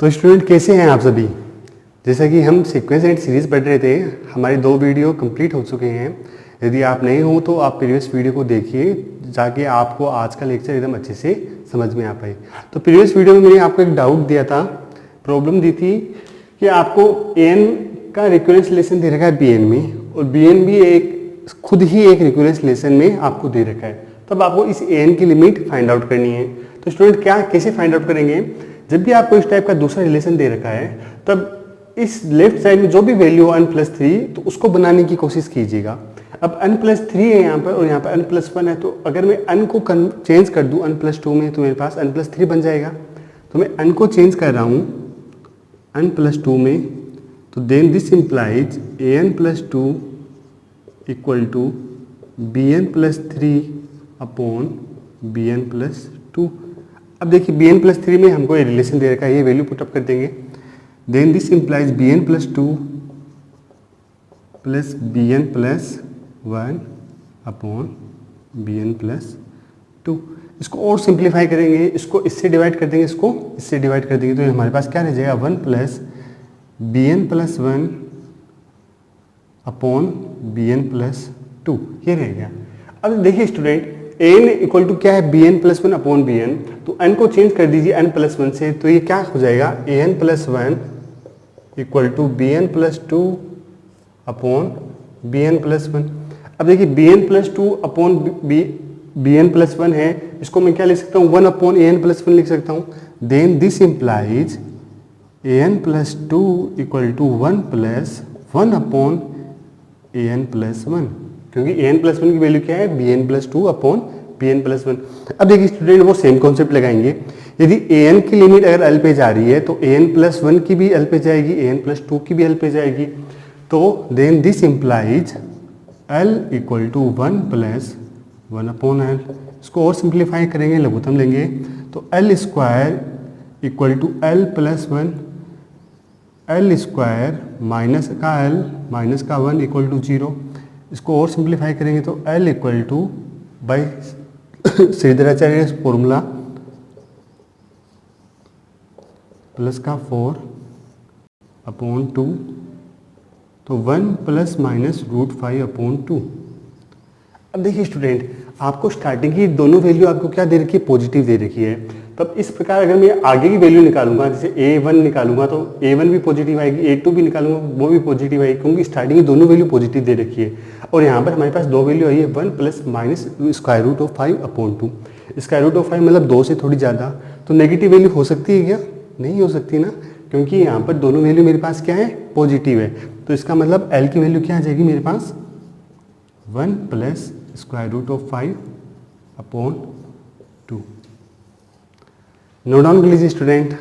तो स्टूडेंट कैसे हैं आप सभी। जैसा कि हम सीक्वेंस एंड सीरीज पढ़ रहे थे, हमारे 2 वीडियो कंप्लीट हो चुके हैं। यदि आप नए हो तो आप प्रीवियस वीडियो को देखिए, जाके आपको आज का लेक्चर एकदम अच्छे से समझ में आ पाए। तो प्रीवियस वीडियो में मैंने आपको एक डाउट दिया था, प्रॉब्लम दी थी कि आपको एन का रिकरेंस रिलेशन दे रखा है बी एन में, और बी एन भी एक खुद ही एक रिकरेंस रिलेशन में आपको दे रखा है। तब आपको इस एन की लिमिट फाइंड आउट करनी है। तो स्टूडेंट क्या कैसे फाइंड आउट करेंगे, जब भी आपको इस टाइप का दूसरा रिलेशन दे रखा है तब इस लेफ्ट साइड में जो भी वैल्यू हो n+3 तो उसको बनाने की कोशिश कीजिएगा। अब n+3 है यहाँ पर और यहाँ पर n+1 है, तो अगर मैं n को चेंज कर दूँ n+2 में तो मेरे पास n+3 बन जाएगा। तो मैं n को चेंज कर रहा हूँ n+2 में, तो then this implies an+2 equal to bn+3 upon bn+2। अब देखिए bn+3 में हमको ये रिलेशन दे रखा है, ये वैल्यू पुटअप कर देंगे। Then this implies bn+2 plus bn+1 upon bn+2। इसको और सिंप्लीफाई करेंगे, इसको इससे डिवाइड कर देंगे, इसको इससे डिवाइड कर देंगे, तो हमारे पास क्या रह जाएगा 1 प्लस bn+1 अपॉन bn+2, ये रहेगा। अब देखिए स्टूडेंट, n इक्वल टू क्या है bn+1 अपॉन bn, तो n को चेंज कर दीजिए n+1 से, तो ये क्या हो जाएगा an+1 equal to bn+2 upon bn+1। अब देखिए bn+2 अपॉन bn+1 है, इसको मैं क्या लिख सकता हूँ 1 अपॉन an+1 लिख सकता हूँ। Then this implies an+2 equal to 1 plus 1 upon an+1, क्योंकि an+1 की वैल्यू क्या है bn+2 अपॉन bn+1। अब देखिए स्टूडेंट, वो सेम कॉन्सेप्ट लगाएंगे। यदि an की लिमिट अगर l पे जा रही है तो an+1 की भी l पे जाएगी, an+2 की भी l पे जाएगी। तो then this implies l equal to 1 plus 1 upon l। इसको और सिंप्लीफाई करेंगे, लघुत्तम लेंगे, तो l square equal to l plus 1, l square minus का l माइनस का 1 इक्वल टू 0। इसको और सिंप्लीफाई करेंगे तो l equal two by Shridharacharya formula plus का 4 अपॉन 2, तो 1 प्लस माइनस √5 अपॉन 2। अब देखिए स्टूडेंट, आपको स्टार्टिंग की दोनों वैल्यू आपको क्या दे रखी है, पॉजिटिव दे रखी है। तब इस प्रकार अगर मैं आगे की वैल्यू निकालूंगा, जैसे a1 निकालूंगा तो a1 भी पॉजिटिव आएगी, a2 भी निकालूंगा वो भी पॉजिटिव आएगी, क्योंकि स्टार्टिंग की दोनों वैल्यू पॉजिटिव दे रखी है। और यहाँ पर हमारे पास 2 वैल्यू आई है, 1 प्लस माइनस √5 अपॉन 2। √5 मतलब 2 से थोड़ी ज़्यादा, तो नेगेटिव वैल्यू हो सकती है क्या? नहीं हो सकती ना, क्योंकि यहाँ पर दोनों वैल्यू मेरे पास क्या है, पॉजिटिव है। तो इसका मतलब l की वैल्यू क्या आ जाएगी मेरे पास 1 प्लस √5 अपॉन 2। नोट डाउन कर लीजिए स्टूडेंट।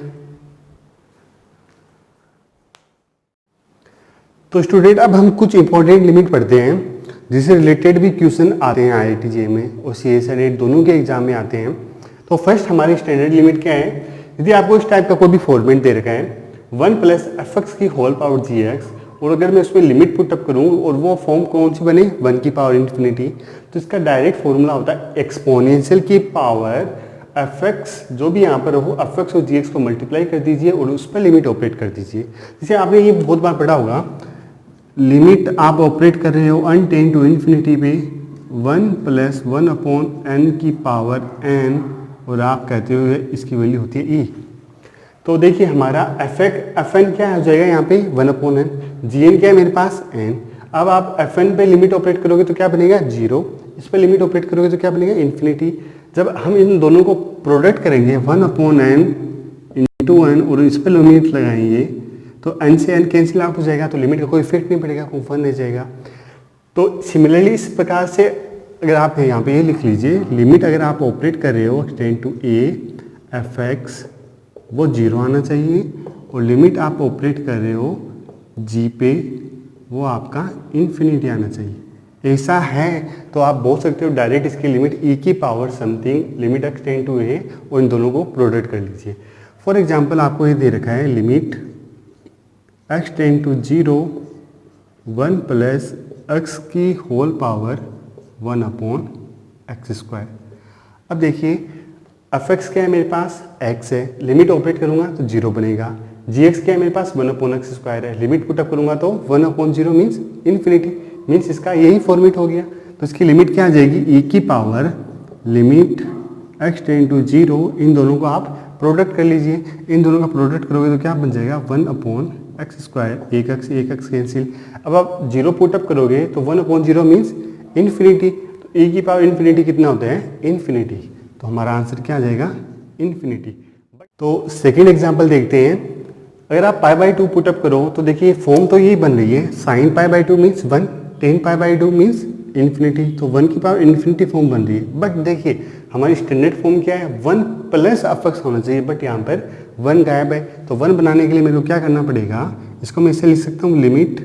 तो स्टूडेंट, अब हम कुछ इंपॉर्टेंट लिमिट पढ़ते हैं जिससे रिलेटेड भी क्वेश्चन आते हैं IIT JEE में और CSA NET दोनों के एग्जाम में आते हैं। तो फर्स्ट हमारी स्टैंडर्ड लिमिट क्या है, यदि आपको इस टाइप का कोई भी फॉर्मेट दे रखा है 1 प्लस fx की होल पावर gx, और अगर मैं उसमें लिमिट पुटअप करूँ और वो फॉर्म कौन सी बने 1 की पावर इन्फिनिटी, तो इसका डायरेक्ट फॉर्मूला होता है एक्सपोनेंशियल की पावर fx, जो भी यहाँ पर हो fx और gx को मल्टीप्लाई कर दीजिए और उस पर लिमिट ऑपरेट कर दीजिए। जैसे आपने ये बहुत बार पढ़ा होगा, लिमिट आप ऑपरेट कर रहे हो n टेन टू इन्फिनिटी पे 1 प्लस 1 अपॉन n की पावर n, और आप कहते हो इसकी वैल्यू होती है e। तो देखिए हमारा fn क्या हो जाएगा यहाँ पे 1 अपॉन n, gn क्या है मेरे पास n। अब आप fn पे लिमिट ऑपरेट करोगे तो क्या बनेगा 0, इस पर लिमिट ऑपरेट करोगे तो क्या बनेगा इन्फिनिटी। जब हम इन दोनों को प्रोडक्ट करेंगे 1 अपॉन n इंटू n और इस पर लिमिट लगाएंगे तो n से n कैंसिल आउट हो जाएगा, तो लिमिट का कोई इफेक्ट नहीं पड़ेगा, कोई 1 नहीं जाएगा। तो सिमिलरली इस प्रकार से अगर आप यहाँ पे ये लिख लीजिए, लिमिट अगर आप ऑपरेट कर रहे हो टेंड टू a fx वो 0 आना चाहिए, और लिमिट आप ऑपरेट कर रहे हो g पे वो आपका इन्फिनिटी आना चाहिए। ऐसा है तो आप बोल सकते हो डायरेक्ट इसकी लिमिट e की power something limit x tend to a, और इन दोनों को प्रोडक्ट कर लीजिए। फॉर एग्जाम्पल आपको ये दे रखा है limit x tend to 0 1 plus x की whole power 1 upon x square. अब देखिए fx क्या है मेरे पास x है, लिमिट ऑपरेट करूंगा तो 0 बनेगा, gx क्या है मेरे पास 1/x स्क्वायर है, लिमिट पुटअप करूंगा तो 1/0 मीन्स इन्फिनिटी, मीन्स इसका यही फॉर्मेट हो गया। तो इसकी लिमिट क्या आ जाएगी, e की power limit x tend to 0, इन दोनों को आप प्रोडक्ट कर लीजिए, इन दोनों का प्रोडक्ट करोगे तो क्या बन जाएगा 1/x स्क्वायर, एक x कैंसिल। अब आप 0 पुटअप करोगे तो 1/0 मीन्स इन्फिनिटी, तो e की पावर इन्फिनिटी कितना होता है, इन्फिनिटी, तो हमारा आंसर क्या आ जाएगा, इन्फिनिटी। तो सेकेंड एग्जाम्पल देखते हैं। अगर आप π/2 पुटअप करो तो देखिए फॉर्म तो यही बन रही है, sin π/2 means 1, tan π/2 means infinity, तो 1 की पावर इन्फिनिटी फॉर्म बन रही है। बट देखिए हमारी स्टैंडर्ड फॉर्म क्या है, 1 प्लस अफेक्स होना चाहिए, बट यहाँ पर 1 गायब है। तो 1 बनाने के लिए मेरे को क्या करना पड़ेगा, इसको मैं इससे लिख सकता हूँ limit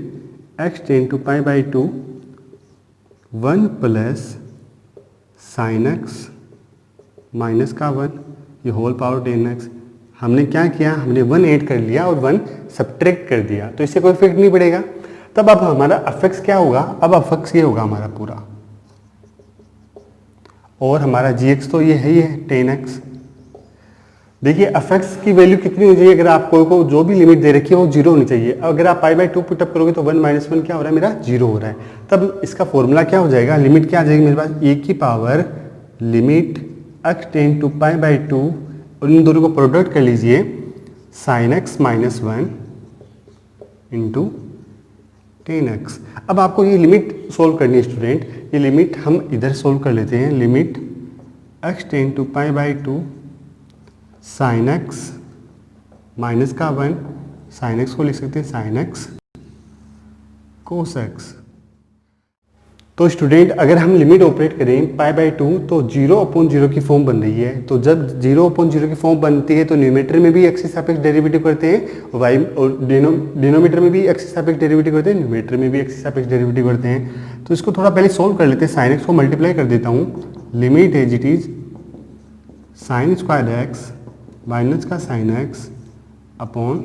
x tend to π/2 1 plus sine x minus का 1 ये होल पावर 10x। हमने क्या किया, हमने 1 ऐड कर लिया और 1 सब्ट्रैक्ट कर दिया, तो इससे कोई इफेक्ट नहीं पड़ेगा। तब अब हमारा अफेक्स क्या होगा, अब अफेक्स ये होगा हमारा पूरा, और हमारा gx तो ये है ही है 10x। देखिए अफेक्स की वैल्यू कितनी हो जाएगी, अगर आपको को जो भी लिमिट दे रखी है वो 0 होनी चाहिए। अगर आप π/2 पुटअप करोगे तो 1 - 1 क्या हो रहा है, मेरा 0 हो रहा है। तब इसका फॉर्मूला क्या हो जाएगा, लिमिट क्या आ जाएगी मेरे पास, e की power limit x tend to π/2, और इन दोनों को प्रोडक्ट कर लीजिए sin x minus 1 into 10x। अब आपको ये लिमिट सोल्व करनी है स्टूडेंट, ये लिमिट हम इधर सोल्व कर लेते हैं, limit x tend to π/2 sin x minus का 1, sin x को लिख सकते हैं sin x cos x। तो स्टूडेंट अगर हम लिमिट ऑपरेट करें π/2 तो 0/0 की फॉर्म बन रही है। तो जब 0/0 की फॉर्म बनती है तो न्यूमेटर में भी x के सापेक्ष डेरिवेटिव करते हैं, और डिनोमीटर में भी x के सापेक्ष डेरिवेटिव करते हैं, न्यूमेटर में भी x के सापेक्ष डेरिवेटिव करते हैं। तो इसको थोड़ा पहले सोल्व कर लेते हैं, sin x को मल्टीप्लाई कर देता हूँ, limit as it is sine square x minus का sine x upon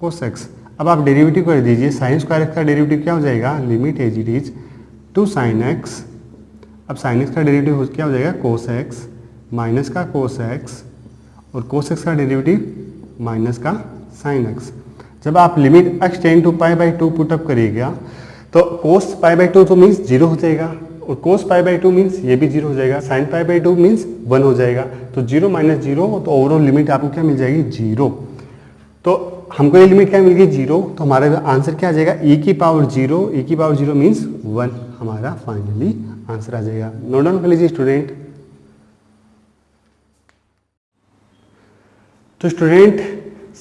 cos x। अब आप डेरिवेटिव कर दीजिए, साइन स्क्वायर x का डेरिवेटिव क्या हो जाएगा, limit as it is two sine x, अब साइन x का डेरिवेटिव क्या हो जाएगा कोस x माइनस का कोस x, और कोस x का डेरिवेटिव माइनस का साइन x। जब आप limit x tend to π/2 put up करिएगा तो कोस π/2 तो मीन्स 0 हो जाएगा, और कोस π/2 मीन्स ये भी 0 हो जाएगा, साइन π/2 मीन्स 1 हो जाएगा। तो 0 - 0 तो ओवरऑल लिमिट आपको क्या मिल जाएगी, 0। तो हमको ये लिमिट क्या मिल गई, 0। तो हमारा आंसर क्या आ जाएगा, e की पावर 0, e की पावर 0 मीन्स 1 हमारा फाइनली आंसर आ जाएगा। नोट डाउन कर लीजिए स्टूडेंट। तो स्टूडेंट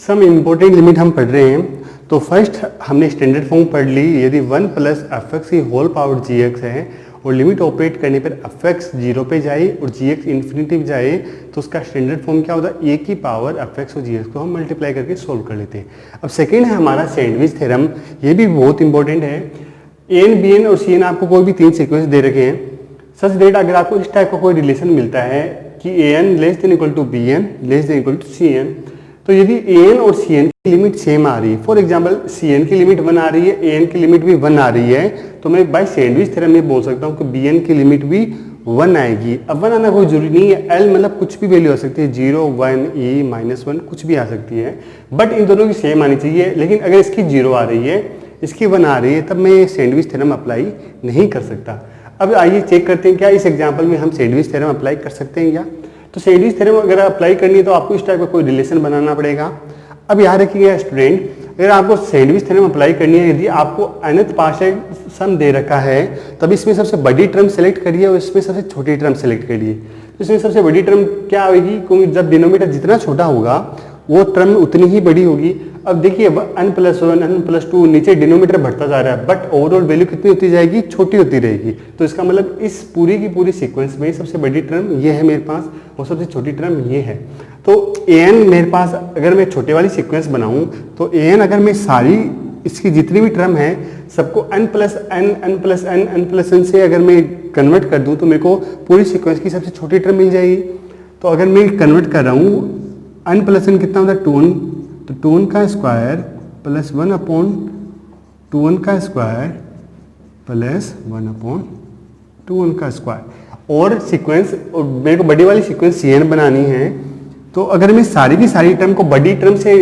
सम इम्पोर्टेंट लिमिट हम पढ़ रहे हैं। तो फर्स्ट हमने स्टैंडर्ड फॉर्म पढ़ ली, यदि 1 प्लस fx की होल पावर gx है और लिमिट ऑपरेट करने पर fx 0 पे जाए और gx इन्फिनिटी पे जाए तो उसका स्टैंडर्ड फॉर्म क्या होता है, a की पावर fx और gx को हम मल्टीप्लाई करके सोल्व कर लेते हैं। अब सेकेंड है हमारा सैंडविच थ्योरम, ये भी बहुत इंपॉर्टेंट है। an, bn और cn आपको कोई भी 3 सीक्वेंस दे रखे हैं, सच दैट अगर आपको इस टाइप का कोई रिलेशन मिलता है कि an less than equal to bn less than equal to cn, तो यदि an और cn की लिमिट सेम आ रही है, फॉर एग्जांपल cn की लिमिट 1 आ रही है, an की लिमिट भी 1 आ रही है, तो मैं बाय सैंडविच थ्योरम में बोल सकता हूँ कि bn की लिमिट भी 1 आएगी। अब 1 आना कोई जरूरी नहीं है, l मतलब कुछ भी वैल्यू आ सकती है, 0, 1, e -1 कुछ भी आ सकती है, बट इन दोनों की सेम आनी चाहिए। लेकिन अगर इसकी 0 आ रही है, इसकी 1 आ रही है, तब मैं सैंडविच थ्योरम अप्लाई नहीं कर सकता। अब आइए चेक करते हैं क्या इस एग्जाम्पल में हम सैंडविच थ्योरम अप्लाई कर सकते हैं क्या। तो सैंडविच थ्योरम अगर अप्लाई करनी है तो आपको इस टाइप का कोई रिलेशन बनाना पड़ेगा। अब याद रखिएगा स्टूडेंट, अगर आपको सैंडविच थ्योरम अप्लाई करनी है, यदि आपको अनंत पार्शियल सम दे रखा है, तब इसमें सबसे बड़ी टर्म सेलेक्ट करिए और इसमें सबसे छोटी टर्म सेलेक्ट करिए। तो इसमें सबसे बड़ी टर्म क्या होगी, क्योंकि जब डिनोमीटर जितना छोटा होगा वो टर्म उतनी ही बड़ी होगी। अब देखिए n+1 n+2 नीचे डिनोमीटर बढ़ता जा रहा है, बट ओवरऑल वैल्यू कितनी होती जाएगी, छोटी होती रहेगी। तो इसका मतलब इस पूरी की पूरी सीक्वेंस में सबसे बड़ी टर्म ये है मेरे पास और सबसे छोटी टर्म ये है। तो an मेरे पास अगर मैं छोटे वाली सीक्वेंस बनाऊं तो an अगर मैं सारी इसकी जितनी भी टर्म है सबको n+n से अगर मैं कन्वर्ट कर दूं तो मेरे को पूरी सीक्वेंस की सबसे छोटी टर्म मिल जाएगी। तो अगर मैं कन्वर्ट कर रहा हूँ n+n कितना होता है 2n, तो 2n का स्क्वायर प्लस 1/2n का स्क्वायर प्लस 1/2n का स्क्वायर। और सीक्वेंस और मेरे को बड़ी वाली सीक्वेंस cn बनानी है, तो अगर मैं सारी की सारी टर्म को बड़ी टर्म से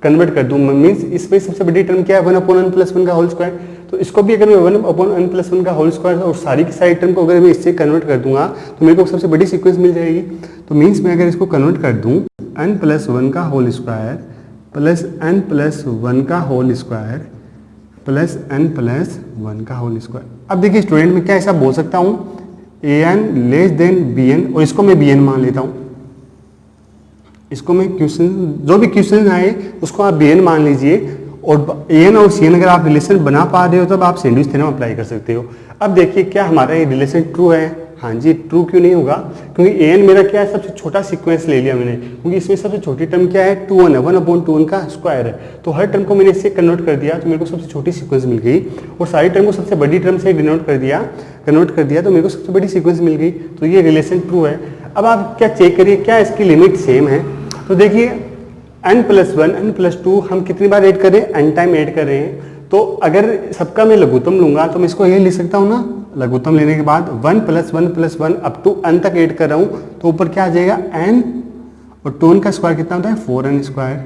कन्वर्ट कर दूँ, मीन्स इसमें सबसे बड़ी टर्म क्या है 1/n + 1 का होल स्क्वायर। तो इसको भी अगर मैं 1/n + 1 का होल स्क्वायर और सारी की सारी टर्म को अगर मैं इससे कन्वर्ट कर दूंगा तो मेरे को सबसे बड़ी सीक्वेंस मिल जाएगी। तो मीन्स मैं अगर इसको कन्वर्ट कर दूं n + 1 का होल स्क्वायर प्लस n + 1 का होल स्क्वायर प्लस n + 1 का होल स्क्वायर। अब देखिए स्टूडेंट, मैं क्या ऐसा बोल सकता हूँ an < bn, और इसको मैं bn मान लेता हूँ। इसको मैं क्वेश्चन, जो भी क्वेश्चन आए उसको आप bn मान लीजिए, और an और cn अगर आप रिलेशन बना पा रहे हो तब आप सैंडविच थ्योरम अप्लाई कर सकते हो। अब देखिए क्या हमारा ये रिलेशन ट्रू है? हाँ जी, ट्रू क्यों नहीं होगा? क्योंकि an मेरा क्या है, सबसे छोटा सीक्वेंस ले लिया मैंने, क्योंकि इसमें सबसे छोटी टर्म क्या है 2n है, 1/2n का स्क्वायर है। तो हर टर्म को मैंने इससे कन्वर्ट कर दिया तो मेरे को सबसे छोटी सीक्वेंस मिल गई, और सारी टर्म को सबसे बड़ी टर्म से कन्वर्ट कर दिया तो मेरे को सबसे बड़ी सीक्वेंस मिल गई। तो ये रिलेशन ट्रू है। अब आप क्या चेक करिए, क्या इसकी लिमिट सेम है? तो देखिए n + 1 n + 2 हम कितनी बार ऐड करें? n टाइम ऐड कर रहे हैं। तो अगर सबका मैं लघुत्तम लूंगा तो मैं इसको ये लिख सकता हूँ ना, लघुत्तम लेने के बाद 1 + 1 + 1 अप टू n तक ऐड कर रहा हूँ तो ऊपर क्या आ जाएगा n, और 2n का स्क्वायर कितना होता है 4n स्क्वायर।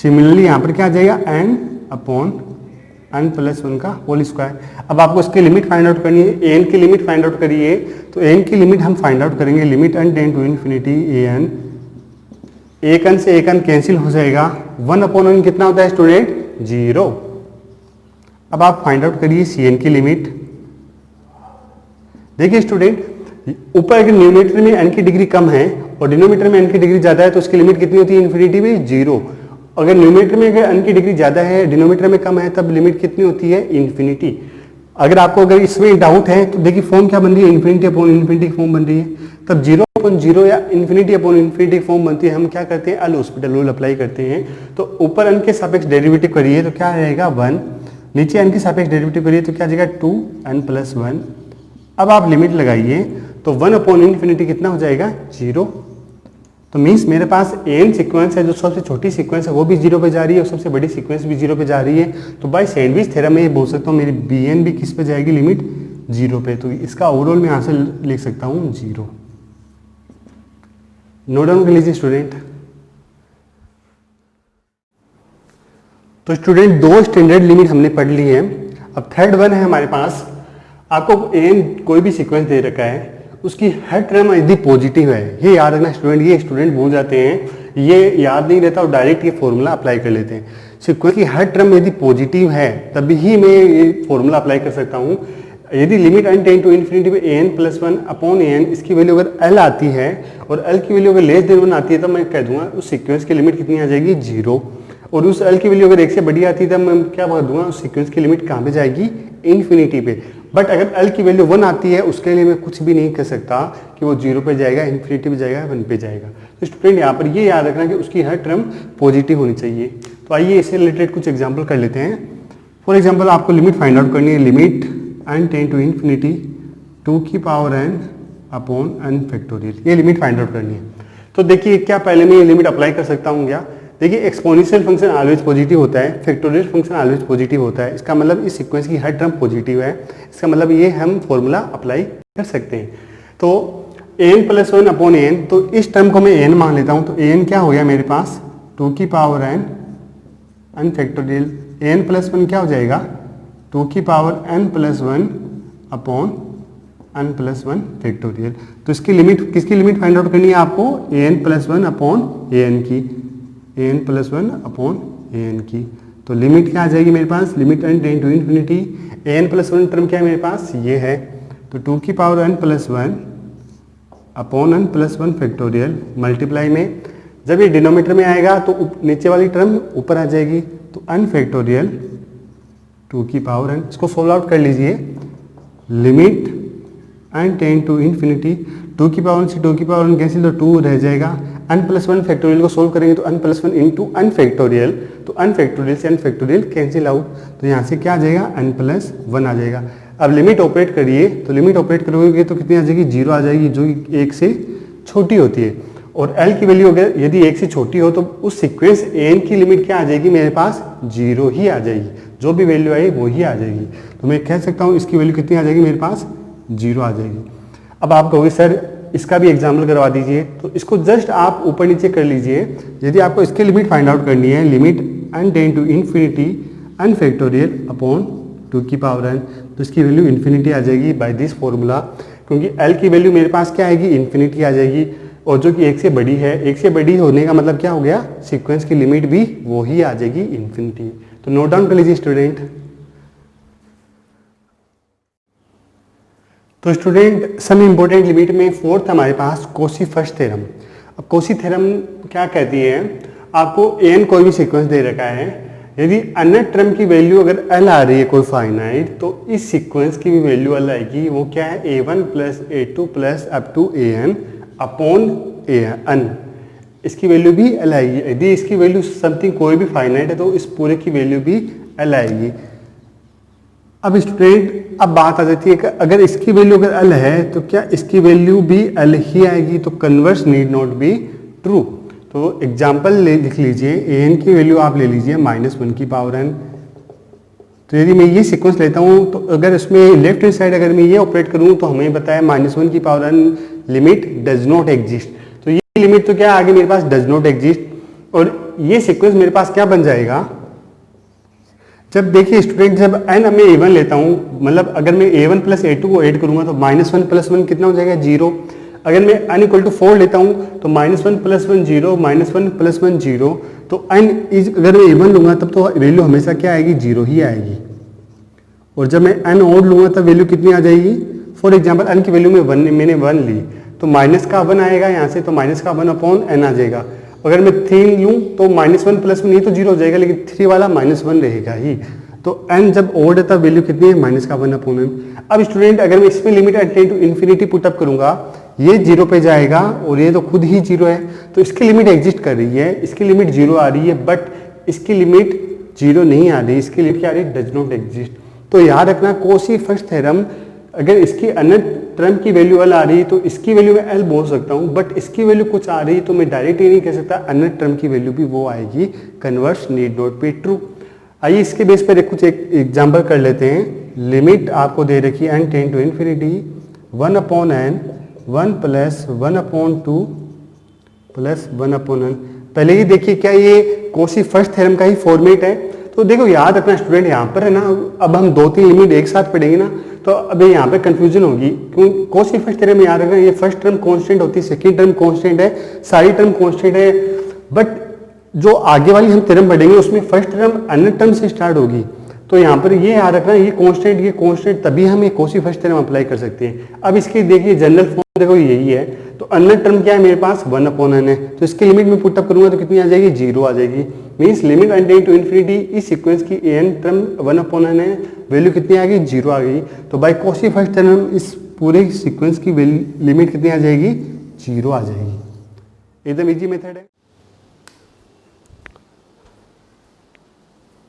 सिमिलरली यहाँ पर क्या आ जाएगा n/n + 1 का होल स्क्वायर। अब आपको इसकी लिमिट फाइंड आउट करनी है, an की लिमिट फाइंड आउट करिए। तो an की लिमिट हम फाइंड आउट करेंगे, limit n tend to infinity an, एक n से एक n कैंसिल हो जाएगा, 1/n कितना होता है स्टूडेंट? 0। अब आप फाइंड आउट करिए cn की लिमिट। देखिए स्टूडेंट, ऊपर अगर न्यूमरेटर में n की डिग्री कम है और डिनोमिनेटर में n की डिग्री ज्यादा है तो उसकी लिमिट कितनी होती है इन्फिनिटी में? 0। अगर न्यूमरेटर में अगर n की डिग्री ज्यादा है, डिनोमिनेटर में कम है, तब लिमिट कितनी होती है? इन्फिनिटी। अगर इसमें डाउट है तो देखिए फॉर्म क्या बन रही है? इन्फिनिटी की फॉर्म बन रही है। तब 0/0 या इन्फिनिटी की फॉर्म बनती है। हम क्या करते हैं? एल-हॉस्पिटल रूल अप्लाई करते हैं। तो ऊपर n के सापेक्ष डेरिवेटिव करिए तो क्या आएगा 1, नीचे n के सापेक्ष डेरिवेटिव करिए तो क्या आ जाएगा 2n + 1। अब आप लिमिट लगाइए तो 1/∞ कितना हो जाएगा? 0। तो मीन्स मेरे पास n सीक्वेंस है, जो सबसे छोटी सीक्वेंस है वो भी 0 पे जा रही है और सबसे बड़ी सीक्वेंस भी 0 पे जा रही है। तो बाय सैंडविच थ्योरम में ये बोल सकता हूँ मेरी bn भी किस पे जाएगी? लिमिट 0 पे। तो इसका ओवरऑल मैं आंसर लिख सकता हूँ 0। नोट डाउन कर लीजिए स्टूडेंट। तो स्टूडेंट दो स्टैंडर्ड लिमिट हमने पढ़ ली है। अब थर्ड वन है हमारे पास। आपको n कोई भी सीक्वेंस दे रखा है, उसकी हर टर्म यदि पॉजिटिव है, ये याद रखना स्टूडेंट, ये स्टूडेंट भूल जाते हैं, ये याद नहीं रहता और डायरेक्ट ये फॉर्मूला अप्लाई कर लेते हैं। सीक्वेंस की हर टर्म यदि पॉजिटिव है तभी ही मैं ये फॉर्मूला अप्लाई कर सकता हूँ। यदि limit n tend to infinity में an + 1/an इसकी वैल्यू अगर l आती है और l की वैल्यू अगर <1 आती है तब मैं कह दूंगा उस सीक्वेंस की लिमिट कितनी आ जाएगी? 0। और उस l की वैल्यू अगर 1 से बड़ी आती है तब मैं क्या कर दूंगा? उस सीक्वेंस की लिमिट कहाँ पे जाएगी? इन्फिनिटी पे। बट अगर l की वैल्यू 1 आती है उसके लिए मैं कुछ भी नहीं कर सकता कि वो 0 पे जाएगा, इन्फिनिटी पे जाएगा, 1 पे जाएगा। तो स्टूडेंट यहाँ पर ये याद रखना कि उसकी हर टर्म पॉजिटिव होनी चाहिए। तो आइए इससे रिलेटेड कुछ एग्जाम्पल कर लेते हैं। फॉर एग्जाम्पल आपको लिमिट फाइंड आउट करनी है, limit n tend to infinity 2n/n factorial, ये लिमिट फाइंड आउट करनी है। तो देखिए क्या पहले मैं ये लिमिट अप्लाई कर सकता हूँ क्या? देखिए एक्सपोनेंशियल फंक्शन ऑलवेज पॉजिटिव होता है, फैक्टोरियल फंक्शन ऑलवेज पॉजिटिव होता है। इसका मतलब इस सीक्वेंस की हर टर्म पॉजिटिव है, इसका मतलब ये हम फॉर्मूला अप्लाई कर सकते हैं। तो an + 1/n, तो इस टर्म को मैं n मान लेता हूँ। तो an क्या हो गया मेरे पास? 2n factorial. n + 1 क्या हो जाएगा? 2n + 1/n + 1 factorial. तो इसकी लिमिट, किसकी लिमिट फाइंड आउट करनी है आपको? an + 1/an की, an + 1/an की। तो लिमिट क्या आ जाएगी मेरे पास? Limit n tend to infinity, an + 1 term क्या है मेरे पास? ये है। तो 2n + 1/n + 1 फैक्टोरियल मल्टीप्लाई में, जब ये डिनोमिनेटर में आएगा तो नीचे वाली टर्म ऊपर आ जाएगी। तो n फैक्टोरियल 2n, इसको सोल्व आउट कर लीजिए। Limit n tend to infinity, 2n से 2n कैंसिल तो 2 रह जाएगा। n + 1 फैक्टोरियल को सोल्व करेंगे तो n + 1 इंटू n फैक्टोरियल, तो n फैक्टोरियल से n फैक्टोरियल कैंसिल आउट। तो यहाँ से क्या आ जाएगा? n + 1 आ जाएगा। अब लिमिट ऑपरेट करिए, तो लिमिट ऑपरेट करोगे तो कितनी आ जाएगी? 0 आ जाएगी, जो 1 से छोटी होती है। और l की वैल्यू अगर यदि 1 से छोटी हो तो उस सीक्वेंस n की लिमिट क्या आ जाएगी मेरे पास? 0 ही आ जाएगी, जो भी वैल्यू आई वो ही आ जाएगी। तो मैं कह सकता हूँ इसकी वैल्यू कितनी आ जाएगी मेरे पास? 0 आ जाएगी। अब आप कहोगे सर इसका भी एग्जाम्पल करवा दीजिए। तो इसको जस्ट आप ऊपर नीचे कर लीजिए। यदि आपको इसकी लिमिट फाइंड आउट करनी है, limit n tend to infinity n factorial upon 2 की पावर n, तो इसकी वैल्यू इन्फिनिटी आ जाएगी बाय दिस फॉर्मूला, क्योंकि l की वैल्यू मेरे पास क्या आएगी, इन्फिनिटी आ जाएगी, और जो कि 1 से बड़ी है, 1 से बड़ी होने का मतलब क्या हो गया, सीक्वेंस की लिमिट भी वो ही आ जाएगी, इन्फिनिटी। तो नोट डाउन कर लीजिए स्टूडेंट। तो स्टूडेंट सम इम्पोर्टेंट लिमिट में फोर्थ हमारे पास कोशी फर्स्ट थ्योरम। अब कोशी थ्योरम क्या कहती है, आपको एन कोई भी सीक्वेंस दे रखा है, यदि अन्य टर्म की वैल्यू अगर एल आ रही है कोई फाइनाइट, तो इस सीक्वेंस की भी वैल्यू एल आएगी। वो क्या है, a1 plus a2 plus up to an upon an, इसकी वैल्यू भी एल आएगी। यदि इसकी वैल्यू समथिंग कोई भी फाइनाइट है तो इस पूरे की वैल्यू भी एल आएगी। अब स्टूडेंट अब बात आ जाती है कि अगर इसकी वैल्यू अगर एल है तो क्या इसकी वैल्यू भी एल ही आएगी, तो converse need not be true. तो एग्जाम्पल लिख लीजिए, एन की वैल्यू आप ले लीजिए -1 की पावर n। तो यदि मैं ये सीक्वेंस लेता हूँ तो अगर इसमें लेफ्ट हैंड साइड अगर मैं ये ऑपरेट करूँ तो हमें बताया -1 की power n limit does not exist. तो ये लिमिट तो क्या आगे मेरे पास डज नॉट एग्जिस्ट, और ये सीक्वेंस मेरे पास क्या बन जाएगा, जब देखिए स्टूडेंट जब n मैं a1 लेता हूँ, मतलब अगर मैं a1 प्लस a2 को ऐड करूंगा तो -1 प्लस 1 कितना हो जाएगा, 0। अगर मैं n इक्वल टू 4 लेता हूँ तो -1 प्लस 1 0, -1 प्लस 1 0। तो n इज अगर मैं a1 लूंगा तब तो वैल्यू हमेशा क्या आएगी, 0 ही आएगी। और जब मैं n ओड लूंगा तब वैल्यू कितनी आ जाएगी, फॉर एग्जाम्पल n की वैल्यू में मैंने 1 ली तो माइनस का 1 आएगा यहाँ से, तो माइनस का 1 अपॉन n आ जाएगा। अगर मैं 3 लूँ तो -1 प्लस 1 ये तो 0 हो जाएगा, लेकिन 3 वाला -1 रहेगा ही। तो n जब ओड है तब वैल्यू कितनी है, -1 अपॉन n। अब स्टूडेंट अगर मैं इसमें limit tend to infinity put up करूंगा, ये 0 पे जाएगा और ये तो खुद ही 0 है, तो इसकी लिमिट एग्जिस्ट कर रही है, इसकी लिमिट 0 आ रही है, बट इसकी लिमिट 0 नहीं आ रही, इसकी लिमिट क्या आ रही है, डज नॉट एग्जिस्ट। तो याद रखना कोशी फर्स्ट थ्योरम, अगर इसकी अन्य टर्म की वैल्यू एल आ रही तो इसकी वैल्यू मैं एल बोल सकता हूँ, बट इसकी वैल्यू कुछ आ रही तो मैं डायरेक्ट ही नहीं कह सकता, अन्य टर्म की वैल्यू भी वो आएगी, converse need not be true. आइए इसके बेस पर कुछ एक एग्जाम्पल कर लेते हैं। लिमिट आपको दे रखी है n tend to infinity 1 upon n 1 plus 1 upon 2 plus 1 upon n। पहले ही देखिए क्या ये कोशी फर्स्ट थ्योरम का ही फॉर्मेट है। तो देखो याद रखना स्टूडेंट, यहाँ पर है ना, अब हम 2-3 लिमिट एक साथ पढ़ेंगे ना तो अब यहाँ पे कंफ्यूजन होगी, क्योंकि कोशी फर्स्ट थ्योरम में याद रखना ये फर्स्ट टर्म कांस्टेंट होती है, सेकंड टर्म कांस्टेंट है, सारी टर्म कांस्टेंट है, बट जो आगे वाली हम थ्योरम पढ़ेंगे उसमें फर्स्ट टर्म अन्य टर्म से स्टार्ट होगी। तो यहाँ पर ये याद रखना ये कांस्टेंट तभी हम ये कोशी फर्स्ट थ्योरम अप्लाई कर सकते हैं। अब इसकी देखिए जनरल फॉर्म देखो यही है, तो अन्य टर्म क्या है मेरे पास 1 अपॉन n है, तो इसकी लिमिट में पुटअप करूंगा तो कितनी आ जाएगी, 0 आ जाएगी। Means limit n tend to infinity इस सीक्वेंस की an टर्म 1 अपॉन n है, वैल्यू कितनी आ गई, 0 आ गई। तो बाय कोशी फर्स्ट थ्योरम इस पूरे सीक्वेंस की लिमिट कितनी आ जाएगी, 0 आ जाएगी। एकदम इजी मेथड है।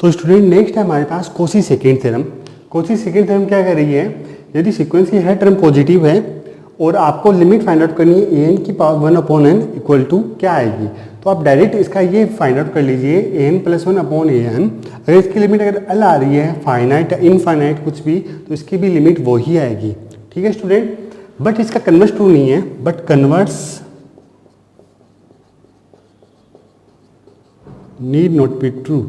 तो स्टूडेंट नेक्स्ट है हमारे पास Cauchy second theorem. Cauchy second theorem क्या कर रही है, यदि सीक्वेंस की हर टर्म पॉजिटिव है और आपको लिमिट फाइंड आउट करनी है an की power 1 upon n equal to क्या आएगी, तो आप डायरेक्ट इसका ये फाइंड आउट कर लीजिए an प्लस 1 अपॉन an। अगर इसकी लिमिट अगर l आ रही है, फाइनाइट या इनफाइनाइट कुछ भी, तो इसकी भी लिमिट वो ही आएगी। ठीक है स्टूडेंट, बट इसका कन्वर्स ट्रू नहीं है, but converse need not be true.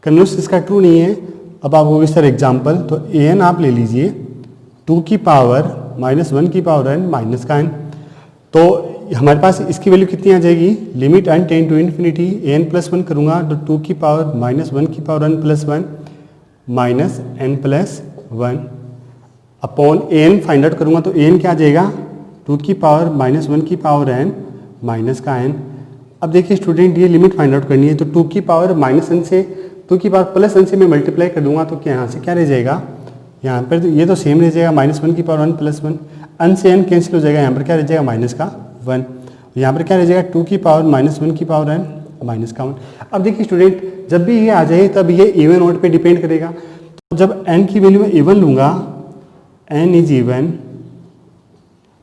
Converse इसका ट्रू नहीं है। अब आप होगी सर एग्जाम्पल, तो an आप ले लीजिए 2 की पावर -1 की पावर n माइनस का n, तो हमारे पास इसकी वैल्यू कितनी आ जाएगी, limit n tend to infinity an plus 1 करूँगा तो 2 की पावर -1 की power n plus 1 minus n plus 1 upon an find out करूँगा तो an क्या आ जाएगा, 2 की पावर -1 की पावर n माइनस का n। अब देखिए स्टूडेंट ये लिमिट फाइंड आउट करनी है, तो 2 की पावर -n से 2 की पावर प्लस n से मैं मल्टीप्लाई कर दूंगा तो क्या यहाँ से क्या रह जाएगा, यहाँ पर तो ये तो सेम रह जाएगा, -1 की पावर 1 प्लस 1, n से n कैंसिल हो जाएगा, यहाँ पर क्या रह जाएगा, माइनस का 1, यहाँ पर क्या रह जाएगा, 2 की पावर -1 की पावर n माइनस का 1। अब देखिए स्टूडेंट जब भी ये आ जाए तब ये इवन ऑड पे डिपेंड करेगा। तो जब n की वैल्यू में इवन लूंगा, n इज इवन,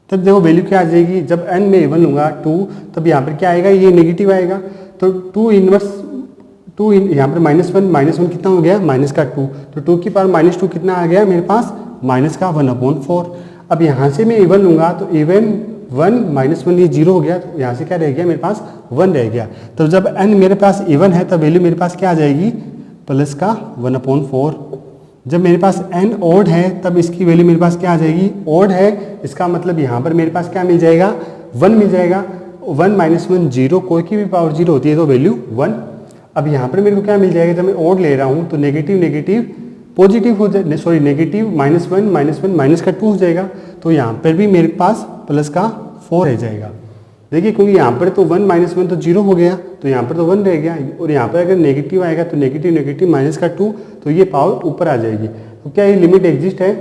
तब देखो वैल्यू क्या आ जाएगी, जब n में इवन लूंगा 2, तब यहाँ पर क्या आएगा, ये नेगेटिव आएगा। तो 2 इनवर्स 2 यहाँ पर -1 कितना हो गया, माइनस का 2, तो 2 की पावर -2 कितना आ गया मेरे पास, माइनस का 1/4। अब यहाँ से मैं इवन लूँगा तो इवन 1 - 1 ये 0 हो गया, तो यहाँ से क्या रह गया मेरे पास 1 रह गया। तो जब n मेरे पास इवन है तब वैल्यू मेरे पास क्या आ जाएगी प्लस का 1/4। जब मेरे पास n ओड है तब इसकी वैल्यू मेरे पास क्या आ जाएगी ओड है, इसका मतलब यहाँ पर मेरे पास क्या मिल जाएगा 1 मिल जाएगा। 1 - 1 0, कोई की भी पावर 0 होती है तो वैल्यू 1। अब यहाँ पर मेरे को क्या मिल जाएगा, जब मैं ओड ले रहा हूँ तो नेगेटिव नेगेटिव पॉजिटिव हो जाए, सॉरी नेगेटिव -1 - 1 माइनस का 2 हो जाएगा। तो यहाँ पर भी मेरे पास प्लस का 4 रह जाएगा। देखिए क्योंकि यहाँ पर तो 1 - 1 तो 0 हो गया, तो यहाँ पर तो 1 रह गया, और यहाँ पर अगर नेगेटिव आएगा तो नेगेटिव नेगेटिव माइनस का 2, तो ये पावर ऊपर आ जाएगी। तो क्या ये लिमिट एग्जिस्ट है,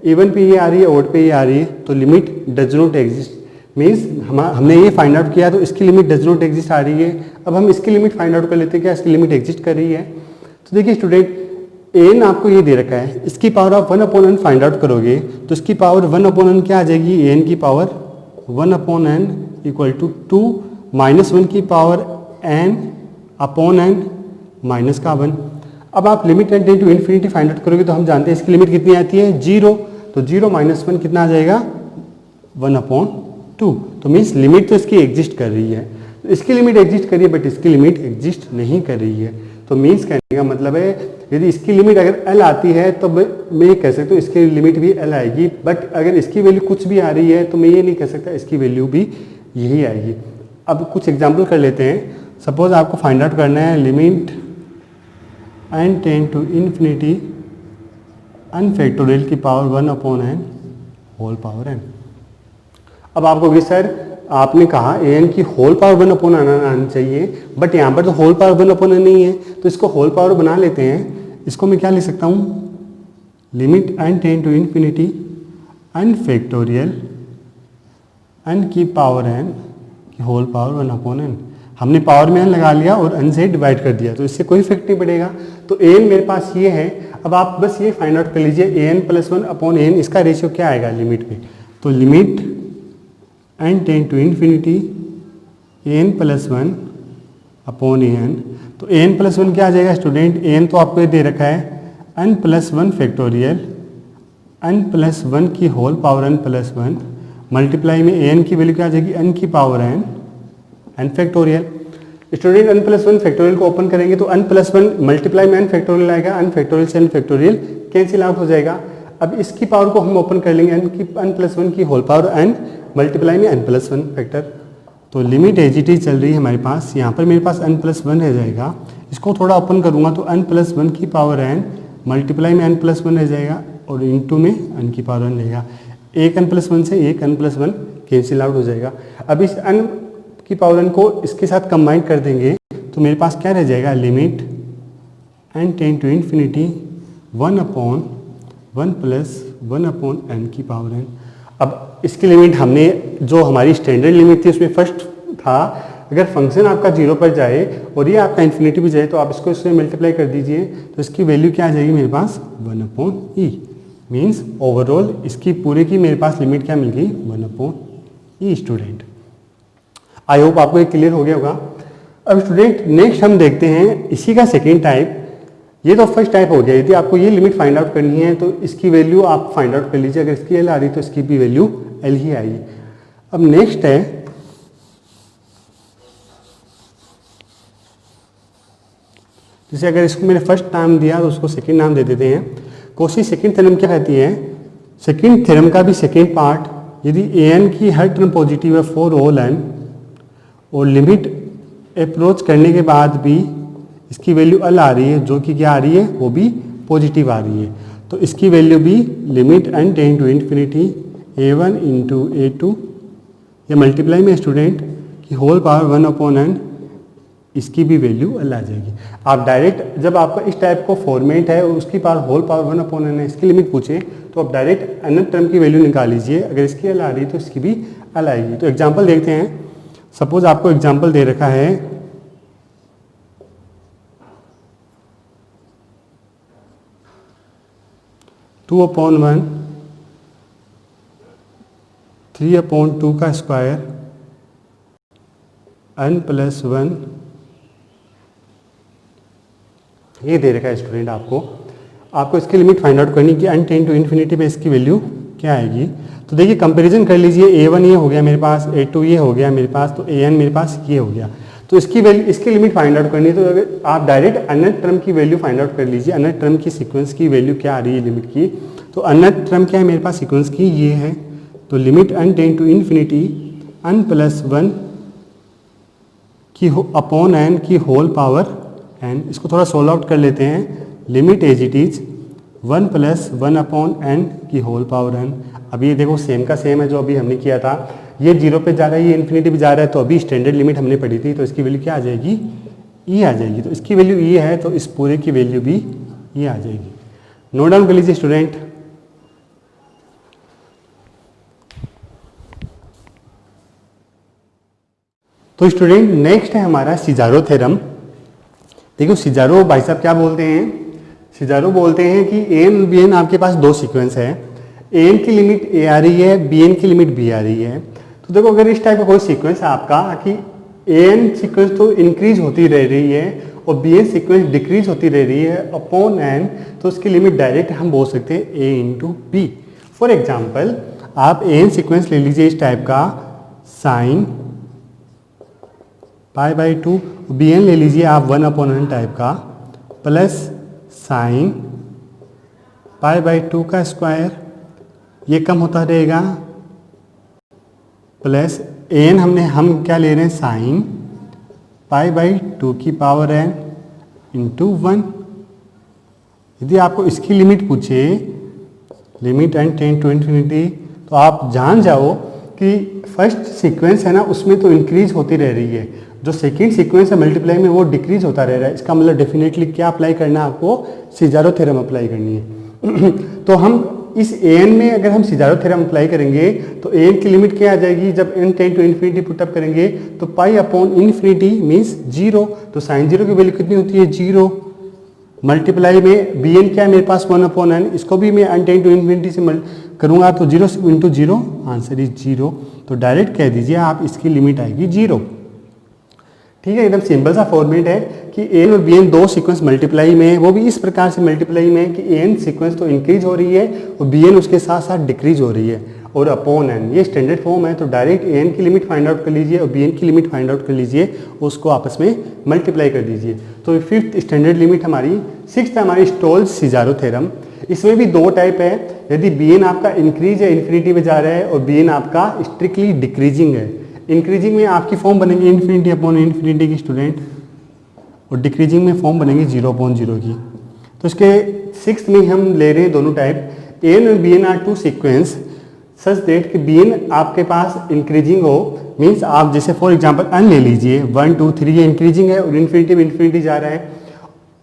इवन पे ये आ रही है ओड पे ये आ रही है, तो limit does not exist. Means हमने ये फाइंड आउट किया तो इसकी लिमिट डज नॉट एग्जिस्ट आ रही है। अब हम इसकी लिमिट फाइंड आउट कर लेते हैं, क्या इसकी लिमिट एग्जिस्ट कर रही है। तो देखिए स्टूडेंट एन आपको ये दे रखा है, इसकी पावर आप 1/n फाइंड आउट करोगे तो इसकी पावर 1/n क्या आ जाएगी, एन की पावर 1/n इक्वल टू 2 -1 की पावर n/n माइनस का 1। अब आप limit n tend to infinity find out करोगे तो हम जानते हैं इसकी लिमिट कितनी आती है 0, तो 0 - 1 कितना आ जाएगा 1/2। तो मीन्स लिमिट तो इसकी एग्जिस्ट कर रही है, तो इसकी लिमिट एग्जिस्ट कर रही है बट इसकी लिमिट एग्जिस्ट नहीं कर रही है। तो मीन्स कहने का मतलब है यदि इसकी लिमिट अगर l आती है तो मैं ये कह सकता हूँ इसकी लिमिट भी l आएगी, बट अगर इसकी वैल्यू कुछ भी आ रही है तो मैं ये नहीं कह सकता इसकी वैल्यू भी यही आएगी। अब कुछ एग्जाम्पल कर लेते हैं। सपोज आपको फाइंड आउट करना है limit n tend to infinity n factorial की power 1/n whole power n। अब आपको भी सर आपने कहा an की होल पावर 1/n आना चाहिए, बट यहाँ पर तो होल पावर 1/n नहीं है, तो इसको होल पावर बना लेते हैं। इसको मैं क्या लिख सकता हूँ, limit n tend to infinity n factorial n की पावर n की होल पावर 1/n। हमने पावर में n लगा लिया और n से डिवाइड कर दिया, तो इससे कोई इफेक्ट नहीं पड़ेगा। तो an मेरे पास ये है। अब आप बस ये फाइंड आउट कर लीजिए an + 1/n इसका रेशियो क्या आएगा लिमिट में। तो limit n tend to infinity n + 1/n। तो n + 1 क्या आ जाएगा स्टूडेंट, n तो आपको ये दे रखा है n + 1 फैक्टोरियल n + 1 की होल पावर n + 1 मल्टीप्लाई में n की वैल्यू क्या आ जाएगी n की power n factorial. Student n + 1 factorial को ओपन करेंगे तो n + 1 मल्टीप्लाई में n फैक्टोरियल आएगा, n फैक्टोरियल से n फैक्टोरियल कैंसिल आउट हो जाएगा। अब इसकी पावर को हम ओपन कर लेंगे n + 1 की होल पावर n मल्टीप्लाई में n + 1 फैक्टर। तो लिमिट एज इट इज चल रही है हमारे पास, यहाँ पर मेरे पास n + 1 रह जाएगा। इसको थोड़ा ओपन करूँगा तो n + 1 की पावर n मल्टीप्लाई में n + 1 रह जाएगा और इंटू में n की पावर n रहेगा। एक n + 1 से एक n + 1 कैंसिल आउट हो जाएगा। अब इस n की पावर n को इसके साथ कंबाइन कर देंगे तो मेरे पास क्या रह जाएगा, limit n tend to infinity 1/1 + 1/n की पावर n। अब इसकी लिमिट हमने जो हमारी स्टैंडर्ड लिमिट थी उसमें फर्स्ट था, अगर फंक्शन आपका 0 पर जाए और ये आपका इन्फिनिटी भी जाए तो आप इसको इससे मल्टीप्लाई कर दीजिए, तो इसकी वैल्यू क्या आ जाएगी मेरे पास 1/e। मीन्स ओवरऑल इसकी पूरे की मेरे पास लिमिट क्या मिल गई 1/e। स्टूडेंट आई होप आपको ये क्लियर हो गया होगा। अब स्टूडेंट नेक्स्ट हम देखते हैं इसी का सेकेंड टाइप। ये तो फर्स्ट टाइप हो गया, यदि आपको ये लिमिट फाइंड आउट करनी है तो इसकी वैल्यू आप फाइंड आउट कर लीजिए, अगर इसकी l आ रही तो इसकी भी वैल्यू l ही आएगी। अब नेक्स्ट है जैसे अगर इसको मैंने फर्स्ट नाम दिया तो उसको सेकंड नाम दे देते हैं। कोशी सेकंड थ्योरम क्या कहती है, सेकंड थ्योरम का भी सेकंड पार्ट, यदि an की हर टर्म पॉजिटिव है फॉर ऑल n और लिमिट अप्रोच करने के बाद भी इसकी वैल्यू l आ रही है, जो कि क्या आ रही है वो भी पॉजिटिव आ रही है, तो इसकी वैल्यू भी limit n tend to infinity a1 × a2 या मल्टीप्लाई में स्टूडेंट की होल पावर 1/n इसकी भी वैल्यू l आ जाएगी। आप डायरेक्ट जब आपका इस टाइप का फॉर्मेट है और उसकी पावर होल पावर 1/n है, इसकी लिमिट पूछे तो आप डायरेक्ट nth टर्म की वैल्यू निकाल लीजिए, अगर इसकी l आ रही है तो इसकी भी l आएगी। तो एग्जाम्पल देखते हैं। सपोज आपको एग्जाम्पल दे रखा है 2/1 3/2 का स्क्वायर n + 1 ये दे रखा है स्टूडेंट आपको। आपको इसकी लिमिट फाइंड आउट करनी कि n टेंड टू इन्फिनिटी पे इसकी वैल्यू क्या आएगी। तो देखिए कंपैरिजन कर लीजिए, a1 ये हो गया मेरे पास, a2 ये हो गया मेरे पास, तो an मेरे पास ये हो गया। तो इसकी वैल्यू, इसकी लिमिट फाइंड आउट करनी है, तो अगर आप डायरेक्ट अनंत टर्म की वैल्यू फाइंड आउट कर लीजिए, अनंत टर्म की सीक्वेंस की वैल्यू क्या आ रही है लिमिट की। तो अनंत टर्म क्या है मेरे पास सीक्वेंस की, ये है। तो limit n tend to infinity n plus 1 की अपॉन n की होल पावर n। इसको थोड़ा सोल्व आउट कर लेते हैं। Limit as it is 1 plus 1 upon n की होल पावर n। अभी ये देखो सेम का सेम है जो अभी हमने किया था, ये 0 पे जा रहा है, ये इन्फिनिटी पे जा रहा है। तो अभी स्टैंडर्ड लिमिट हमने पढ़ी थी, तो इसकी वैल्यू क्या आ जाएगी, e आ जाएगी। तो इसकी वैल्यू e है, तो इस पूरे की वैल्यू भी e आ जाएगी। नोट डाउन कर लीजिए स्टूडेंट। तो स्टूडेंट नेक्स्ट है हमारा सिजारो थ्योरम। देखो सिजारो भाई साहब क्या बोलते हैं, सिजारो बोलते हैं कि an और bn आपके पास दो सीक्वेंस है, an की लिमिट a आ रही है, bn की लिमिट b आ रही है। तो देखो अगर इस टाइप का कोई सीक्वेंस है आपका कि an सीक्वेंस तो इंक्रीज होती रह रही है और bn सीक्वेंस डिक्रीज होती रह रही है अपॉन n, तो उसकी लिमिट डायरेक्ट हम बोल सकते हैं a into B. For example आप an सीक्वेंस ले लीजिए इस टाइप का, साइन पाई बाई 2, bn ले लीजिए आप 1 अपॉन n टाइप का, प्लस साइन पाई बाई 2 का स्क्वायर, ये कम होता रहेगा, प्लस an हम क्या ले रहे हैं, साइन पाई बाई 2 की पावर n इंटू 1। यदि आपको इसकी लिमिट पूछे, limit n tend to infinity, तो आप जान जाओ कि फर्स्ट सीक्वेंस है ना उसमें तो इंक्रीज होती रह रही है, जो सेकेंड सीक्वेंस है मल्टीप्लाई में वो डिक्रीज होता रह रहा है। इसका मतलब डेफिनेटली क्या अप्लाई करना है आपको, सिजारो थ्योरम अप्लाई करनी है। तो हम इस an में अगर हम सिजारो थ्योरम अप्लाई करेंगे तो an की लिमिट क्या आ जाएगी, जब n tend to infinity put up करेंगे तो पाई अपॉन इन्फिनिटी मीन्स 0। तो साइन 0 की वैल्यू कितनी होती है, 0। मल्टीप्लाई में bn क्या है मेरे पास 1 अपॉन n, इसको भी मैं n टेंड टू इन्फिनिटी से करूँगा तो 0 इंटू 0, आंसर इज 0। तो डायरेक्ट कह दीजिए आप इसकी लिमिट आएगी 0। ठीक है, एकदम सिंपल सा फॉर्मेट है कि an और bn दो सीक्वेंस मल्टीप्लाई में है, वो भी इस प्रकार से मल्टीप्लाई में है कि an सीक्वेंस तो इंक्रीज हो रही है और bn उसके साथ साथ डिक्रीज हो रही है, और अपॉन n ये स्टैंडर्ड फॉर्म है। तो डायरेक्ट an की लिमिट फाइंड आउट कर लीजिए और bn की लिमिट फाइंड आउट कर लीजिए, उसको आपस में मल्टीप्लाई कर दीजिए। तो फिफ्थ स्टैंडर्ड लिमिट हमारी, सिक्स्थ हमारी स्टोल्स सिजारो थ्योरम। इसमें भी दो टाइप है, यदि bn आपका इंक्रीज है इन्फिनिटी में जा रहा है और bn आपका स्ट्रिक्टली डिक्रीजिंग है। इंक्रीजिंग में आपकी फॉर्म बनेगी इन्फिनिटी अपॉन इन्फिनिटी की स्टूडेंट, और डिक्रीजिंग में फॉर्म बनेगी 0 अपॉन 0 की। तो इसके सिक्स्थ में हम ले रहे हैं दोनों टाइप, an और bn are two sequence such that कि bn आपके पास इंक्रीजिंग हो, मीन्स आप जैसे फॉर एग्जांपल n ले लीजिए 1 2 3 ये इंक्रीजिंग है और इन्फिनिटी में इन्फिनिटी जा रहा है।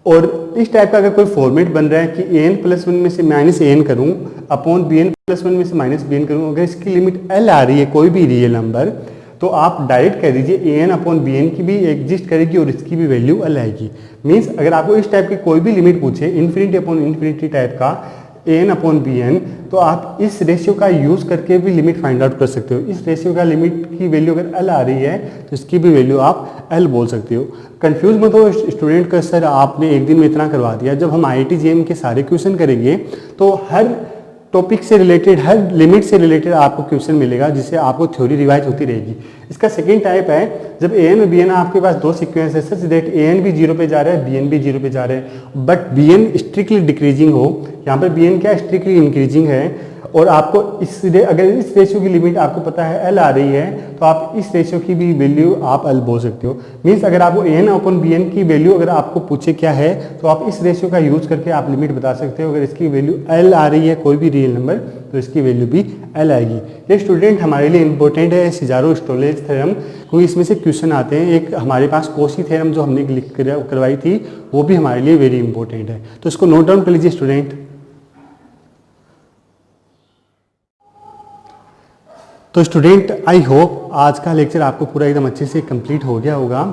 और इस टाइप का अगर कोई फॉर्मेट बन रहा है कि an प्लस 1 में से माइनस an करूँ अपॉन bn प्लस 1 में से माइनस bn करूँ, अगर इसकी लिमिट l आ रही है कोई भी रियल नंबर, तो आप डायरेक्ट कह दीजिए an अपॉन bn की भी एग्जिस्ट करेगी और इसकी भी वैल्यू l आएगी। मीन्स अगर आपको इस टाइप की कोई भी लिमिट पूछे इन्फिनिटी अपॉन इन्फिनिटी टाइप का an अपॉन bn, तो आप इस रेशियो का यूज़ करके भी लिमिट फाइंड आउट कर सकते हो। इस रेशियो का लिमिट की वैल्यू अगर l आ रही है तो इसकी भी वैल्यू आप l बोल सकते हो। कंफ्यूज मत हो स्टूडेंट का, सर आपने एक दिन में इतना करवा दिया। जब हम IIT JEE के सारे क्वेश्चन करेंगे तो हर टॉपिक से रिलेटेड, हर लिमिट से रिलेटेड आपको क्वेश्चन मिलेगा, जिससे आपको थ्योरी रिवाइज होती रहेगी। इसका सेकेंड टाइप है जब an और bn आपके पास दो सीक्वेंस है सच दैट an भी 0 पे जा रहा है bn भी 0 पे जा रहा है, बट bn स्ट्रिक्टली डिक्रीजिंग हो। यहाँ पर bn क्या स्ट्रिक्टली इंक्रीजिंग है, और आपको अगर इस रेशियो की लिमिट आपको पता है l आ रही है तो आप इस रेशियो की भी वैल्यू आप l बोल सकते हो। मीन्स अगर आपको an अपॉन bn की वैल्यू अगर आपको पूछे क्या है तो आप इस रेशियो का यूज करके आप लिमिट बता सकते हो। अगर इसकी वैल्यू l आ रही है कोई भी रियल नंबर तो इसकी वैल्यू भी l आएगी। ये स्टूडेंट हमारे लिए इंपॉर्टेंट है सिजारो स्टोलेज थ्योरम, क्योंकि इसमें से क्वेश्चन आते हैं। एक हमारे पास कोशी थ्योरम जो हमने करवाई थी वो भी हमारे लिए वेरी इंपॉर्टेंट है, तो इसको नोट डाउन कर लीजिए स्टूडेंट। तो स्टूडेंट आई होप आज का लेक्चर आपको पूरा एकदम अच्छे से कंप्लीट हो गया होगा,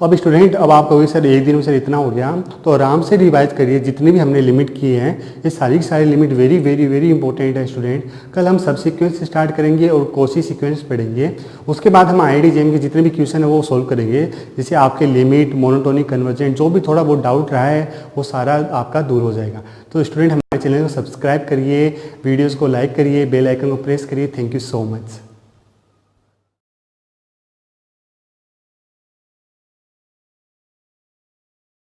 तो अब स्टूडेंट अब आप कहोगे सर एक दिन में सर इतना हो गया, तो आराम से रिवाइज करिए जितने भी हमने लिमिट किए हैं, ये सारी की सारी limit very very very important है स्टूडेंट। कल हम सब सीक्वेंस से स्टार्ट करेंगे और कोसी सीक्वेंस पढ़ेंगे, उसके बाद हम IIT-JEM के जितने भी क्वेश्चन है वो सोल्व करेंगे, जिससे आपके लिमिट, मोनोटोनिक, कन्वर्जेंट जो भी थोड़ा बहुत डाउट रहा है वो सारा आपका दूर हो जाएगा। तो स्टूडेंट हमारे चैनल को सब्सक्राइब करिए, वीडियोज़ को लाइक करिए, बेल आइकन को प्रेस करिए। Thank you so much.